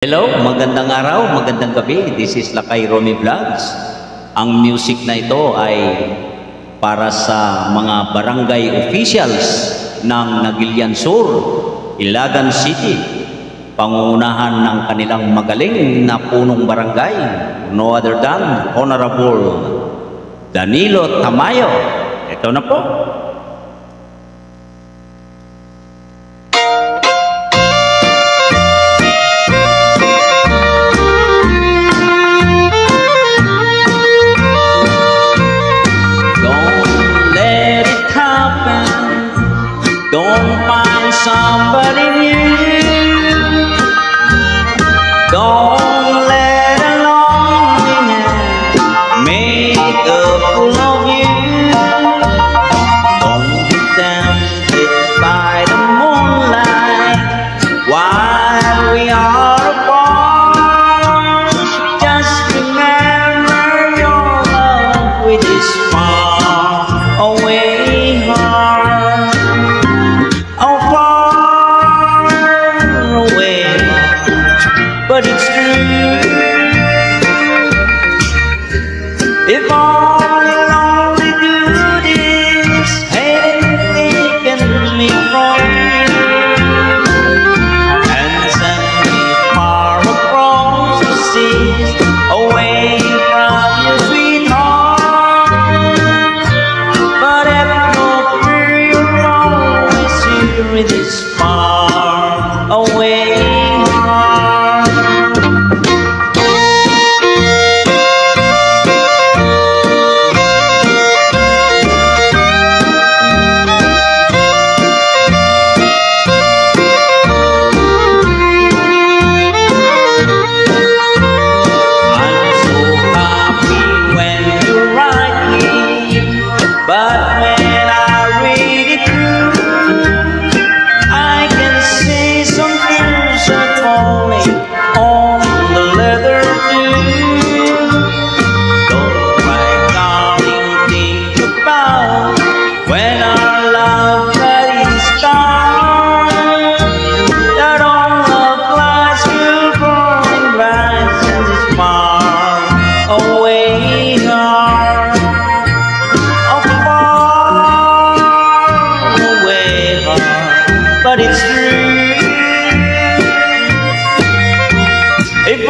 Hello, magandang araw, magandang gabi. This is Lakay Romy Vlogs. Ang music na ito ay para sa mga barangay officials ng Nagilian Sur, Ilagan City. Pangunahan ng kanilang magaling na punong barangay, no other than Honorable Danilo Tamayo. Ito na po. Don't find somebody new. Don't let a loneliness make a fool of you. Don't be tempted by the moonlight while we are apart. Just remember your love with this far away heart. But it's true. If only lonely duties hadn't taken me from you and sent me far across the seas, away from your sweetheart. But have no fear, you're always here in this far away. But when I read it through, I can see some tears are falling on the leather too. Don't cry, darling, think about when our love is gone, that all love lies will burn bright since it's far away heart. But it's true. If